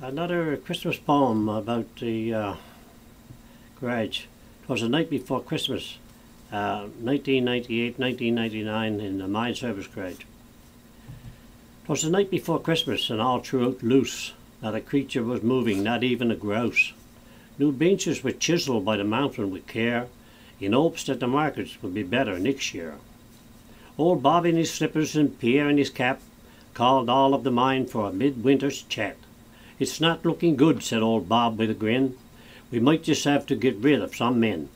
Another Christmas poem about the garage. It was the night before Christmas, 1998, 1999 in the mine service garage. It was the night before Christmas and all throughout loose. Not a creature was moving, not even a grouse. New benches were chiselled by the mountain with care, in hopes that the markets would be better next year. Old Bob in his slippers and Pierre in his cap called all of the mine for a midwinter's chat. "It's not looking good," said old Bob with a grin. "We might just have to get rid of some men."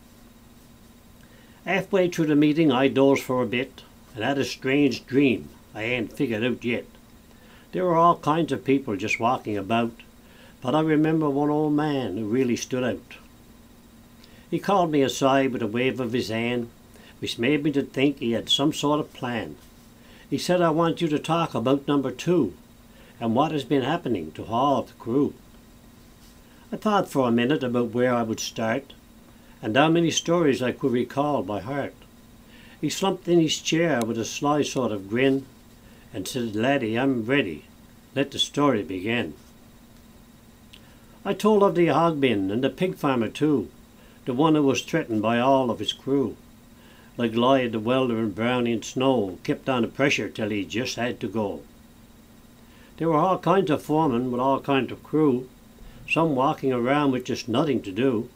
Halfway through the meeting I dozed for a bit and had a strange dream I ain't figured out yet. There were all kinds of people just walking about, but I remember one old man who really stood out. He called me aside with a wave of his hand, which made me to think he had some sort of plan. He said, "I want you to talk about number 2 and what has been happening to all of the crew." I thought for a minute about where I would start and how many stories I could recall by heart. He slumped in his chair with a sly sort of grin and said, "Laddie, I'm ready. Let the story begin." I told of the hog bin and the pig farmer too, the one who was threatened by all of his crew. Like Lloyd the welder and Brownie and Snow, kept on the pressure till he just had to go. There were all kinds of foremen with all kinds of crew, some walking around with just nothing to do.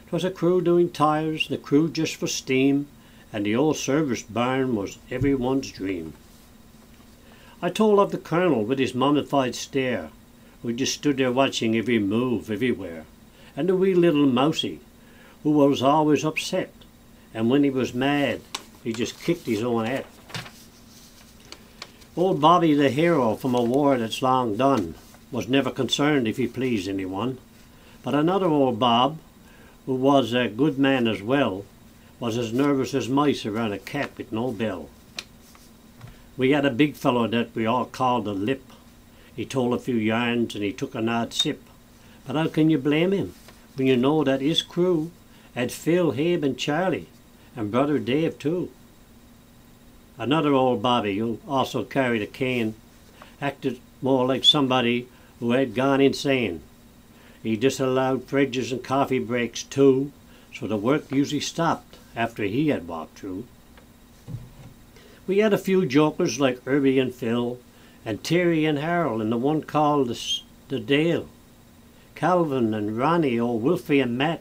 'Twas a crew doing tires, the crew just for steam, and the old service barn was everyone's dream. I told of the colonel with his mummified stare, who just stood there watching every move everywhere, and the wee little mousie, who was always upset, and when he was mad, he just kicked his own hat. Old Bobby, the hero from a war that's long done, was never concerned if he pleased anyone. But another old Bob, who was a good man as well, was as nervous as mice around a cat with no bell. We had a big fellow that we all called a lip. He told a few yarns and he took an odd sip. But how can you blame him when you know that his crew had Phil, Habe and Charlie, and brother Dave too? Another old Bobby, who also carried a cane, acted more like somebody who had gone insane. He disallowed fridges and coffee breaks too, so the work usually stopped after he had walked through. We had a few jokers like Herbie and Phil, and Terry and Harold, and the one called the Dale, Calvin and Ronnie, old Wilfie and Matt,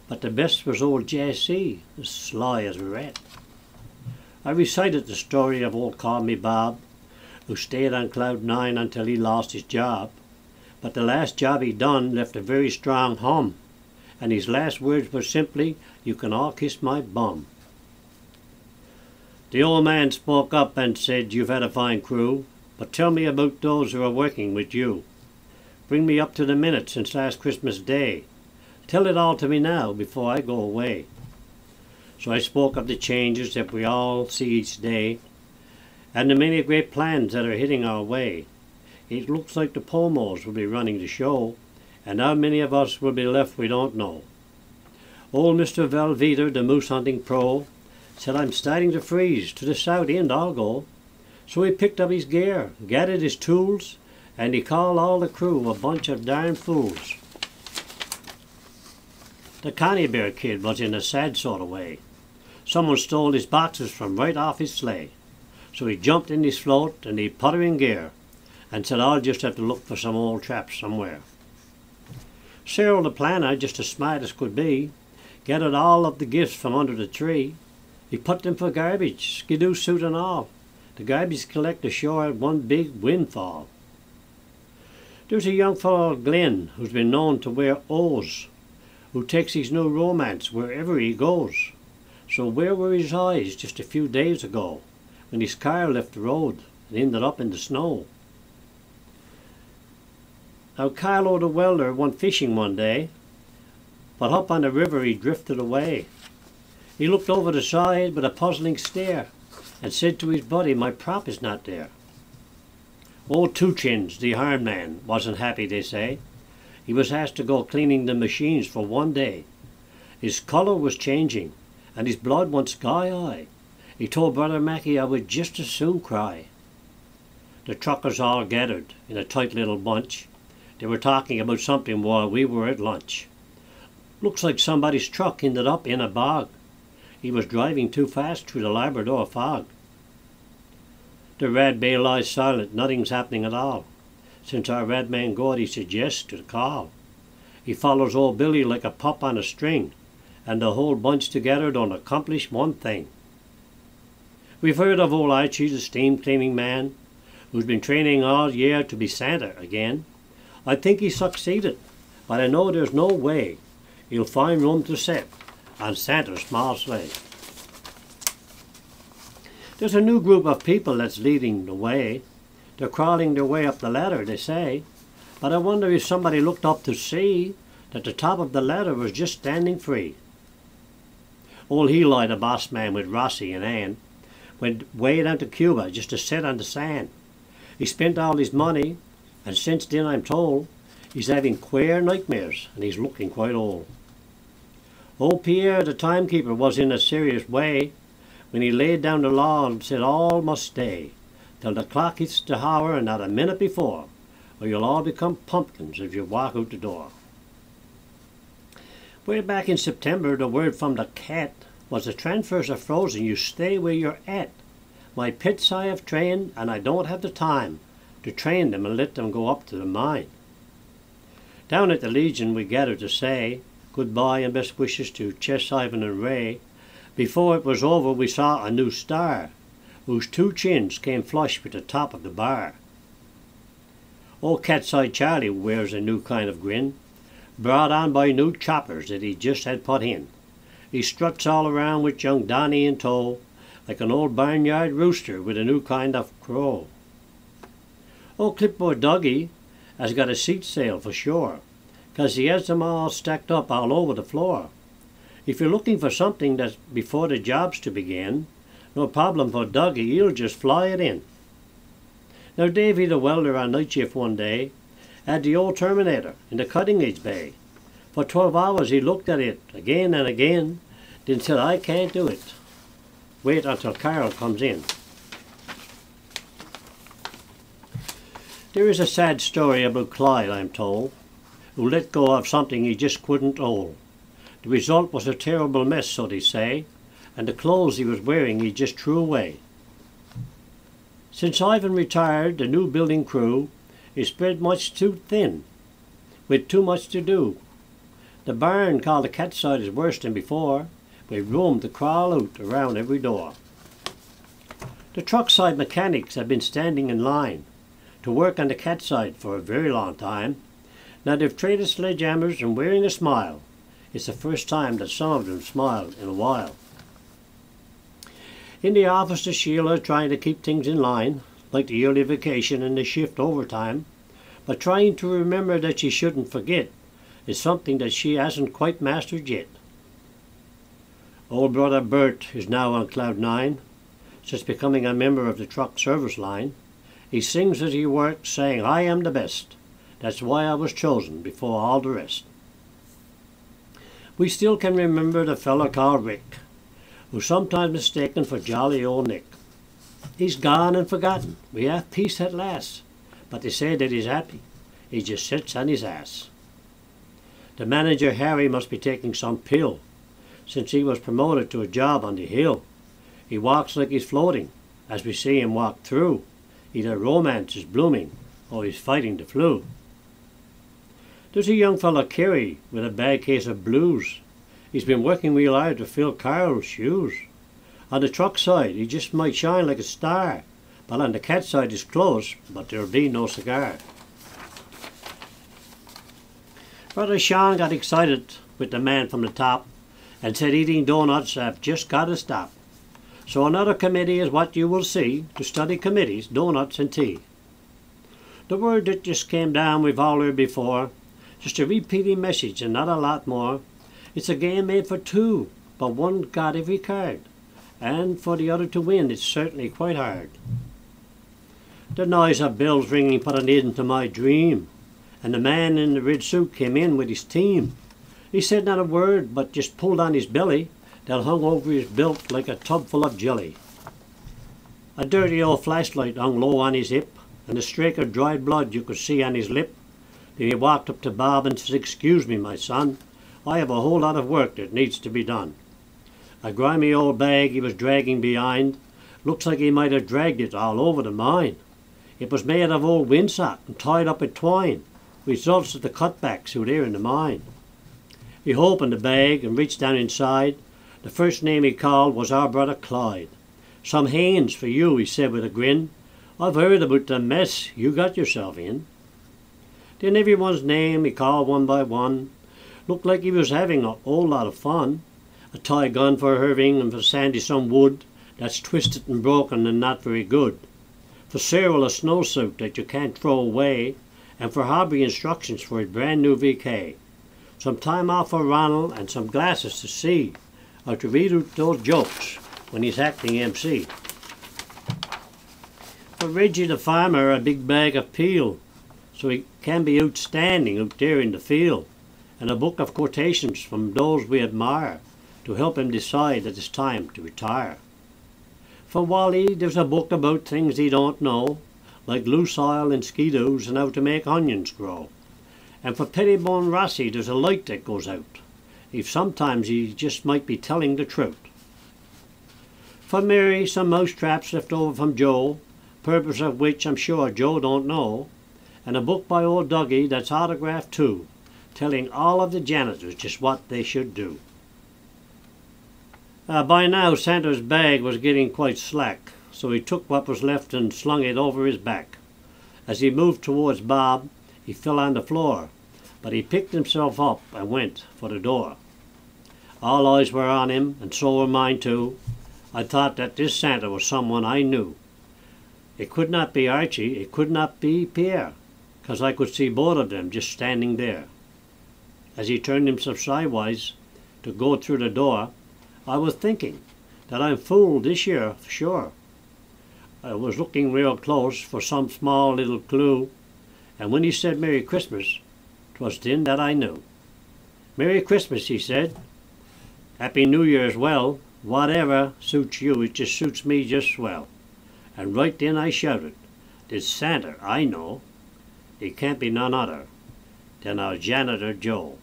but the best was old Jessie, as sly as a rat. I recited the story of old Call Me Bob, who stayed on cloud 9 until he lost his job, but the last job he done left a very strong hum, and his last words were simply, "You can all kiss my bum." The old man spoke up and said, "You've had a fine crew, but tell me about those who are working with you. Bring me up to the minute since last Christmas Day. Tell it all to me now before I go away." So I spoke of the changes that we all see each day, and the many great plans that are hitting our way. It looks like the Pomos will be running the show, and how many of us will be left we don't know. Old Mr. Velveeta, the moose hunting pro, said, "I'm starting to freeze, to the south end I'll go." So he picked up his gear, gathered his tools, and he called all the crew a bunch of darn fools. The Connie Bear kid was in a sad sort of way. Someone stole his boxes from right off his sleigh. So he jumped in his float and he put her in gear and said, "I'll just have to look for some old traps somewhere." Cyril the planner, just as smart as could be, gathered all of the gifts from under the tree. He put them for garbage, skidoo suit and all. The garbage collector sure had one big windfall. There's a young fellow, Glenn, who's been known to wear O's, who takes his new romance wherever he goes. So where were his eyes just a few days ago when his car left the road and ended up in the snow? Now Carlo the welder went fishing one day, but up on the river he drifted away. He looked over the side with a puzzling stare and said to his buddy, "My prop is not there." Old Two Chins, the iron man, wasn't happy, they say. He was asked to go cleaning the machines for one day. His colour was changing, and his blood went sky high. He told Brother Mackie, "I would just as soon cry." The truckers all gathered in a tight little bunch, They were talking about something while we were at lunch. Looks like somebody's truck ended up in a bog. He was driving too fast through the Labrador fog. The red bay lies silent, nothing's happening at all, since our red man Gordy suggests to call. He follows old Billy like a pup on a string, and the whole bunch together don't accomplish one thing. We've heard of old Archie, the steam cleaning man, who's been training all year to be Santa again. I think he succeeded, but I know there's no way he'll find room to sit on Santa's small sleigh. There's a new group of people that's leading the way. They're crawling their way up the ladder, they say, but I wonder if somebody looked up to see that the top of the ladder was just standing free. Old Eli, the boss man with Rossi and Ann, went way down to Cuba just to sit on the sand. He spent all his money, and since then I'm told he's having queer nightmares and he's looking quite old. Old Pierre, the timekeeper, was in a serious way when he laid down the law and said all must stay till the clock hits the hour and not a minute before, or you'll all become pumpkins if you walk out the door. Way back in September, the word from the cat was the transfers are frozen, you stay where you're at. My pits I have trained, and I don't have the time to train them and let them go up to the mine. Down at the Legion we gathered to say goodbye and best wishes to Chess, Ivan and Ray. Before it was over we saw a new star, whose two chins came flush with the top of the bar. Old Cat's-Eye Charlie wears a new kind of grin, brought on by new choppers that he just had put in. He struts all around with young Donnie in tow, like an old barnyard rooster with a new kind of crow. Old Clipboard Dougie has got a seat sale for sure, 'cause he has them all stacked up all over the floor. If you're looking for something that's before the job's to begin, no problem for Dougie, he'll just fly it in. Now Davy the welder on night shift one day had the old Terminator in the cutting edge bay. For 12 hours he looked at it again and again, then said, I can't do it. Wait until Carol comes in. There is a sad story about Clyde, I'm told, who let go of something he just couldn't hold. The result was a terrible mess, so they say, and the clothes he was wearing he just threw away. Since Ivan retired, the new building crew is spread much too thin, with too much to do. The barn called the Cat's-Eye is worse than before, with room to crawl out around every door. The truck side mechanics have been standing in line to work on the Cat's-Eye for a very long time. Now they've traded sledgehammers and wearing a smile. It's the first time that some of them smiled in a while. In the office, the Sheila trying to keep things in line, like the yearly vacation and the shift overtime, but trying to remember that she shouldn't forget is something that she hasn't quite mastered yet. Old brother Bert is now on cloud 9, since becoming a member of the truck service line. He sings as he works, saying, I am the best. That's why I was chosen before all the rest. We still can remember the fella called Rick, who's sometimes mistaken for jolly old Nick. He's gone and forgotten. We have peace at last. But they say that he's happy. He just sits on his ass. The manager Harry must be taking some pill, since he was promoted to a job on the hill. He walks like he's floating, as we see him walk through. Either romance is blooming, or he's fighting the flu. There's a young fella, Kerry, with a bad case of blues. He's been working real hard to fill Carol's shoes. On the truck side, he just might shine like a star, but on the cat side he's close, but there'll be no cigar. Brother Sean got excited with the man from the top and said eating donuts have just got to stop. So another committee is what you will see to study committees, donuts and tea. The word that just came down we've all heard before, just a repeating message and not a lot more. It's a game made for two, but one got every card, and for the other to win it's certainly quite hard. The noise of bells ringing put an end to my dream, and the man in the red suit came in with his team. He said not a word, but just pulled on his belly that hung over his belt like a tub full of jelly. A dirty old flashlight hung low on his hip, and a streak of dried blood you could see on his lip. Then he walked up to Bob and said, "Excuse me, my son, I have a whole lot of work that needs to be done." A grimy old bag he was dragging behind. Looks like he might have dragged it all over the mine. It was made of old windsock and tied up with twine, results of the cutbacks who were there in the mine. He opened the bag and reached down inside. The first name he called was our brother Clyde. "Some Haines for you," he said with a grin. "I've heard about the mess you got yourself in." Then everyone's name he called one by one. Looked like he was having a whole lot of fun. A tie gun for Irving, and for Sandy some wood that's twisted and broken and not very good. For Cyril a snowsuit that you can't throw away, and for Hobby instructions for his brand new VK. Some time off for Ronald and some glasses to see, or to read out those jokes when he's acting MC. For Reggie the farmer a big bag of peel, so he can be outstanding out there in the field, and a book of quotations from those we admire to help him decide that it's time to retire. For Wally there's a book about things he don't know, like loose oil and skidoos and how to make onions grow. And for Pettibone Rossi there's a light that goes out, if sometimes he just might be telling the truth. For Mary some mousetraps left over from Joe, purpose of which I'm sure Joe don't know, and a book by old Dougie that's autographed too, telling all of the janitors just what they should do. By now Santa's bag was getting quite slack, so he took what was left and slung it over his back. As he moved towards Bob, he fell on the floor, but he picked himself up and went for the door. All eyes were on him, and so were mine too. I thought that this Santa was someone I knew. It could not be Archie, it could not be Pierre, 'cause I could see both of them just standing there. As he turned himself sidewise to go through the door, I was thinking that I'm fooled this year for sure. I was looking real close for some small little clue, and when he said Merry Christmas, 'twas then that I knew. "Merry Christmas," he said. "Happy New Year as well. Whatever suits you, it just suits me just swell." And right then I shouted, "This Santa I know. It can't be none other than our janitor Joe."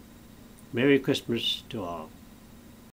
Merry Christmas to all.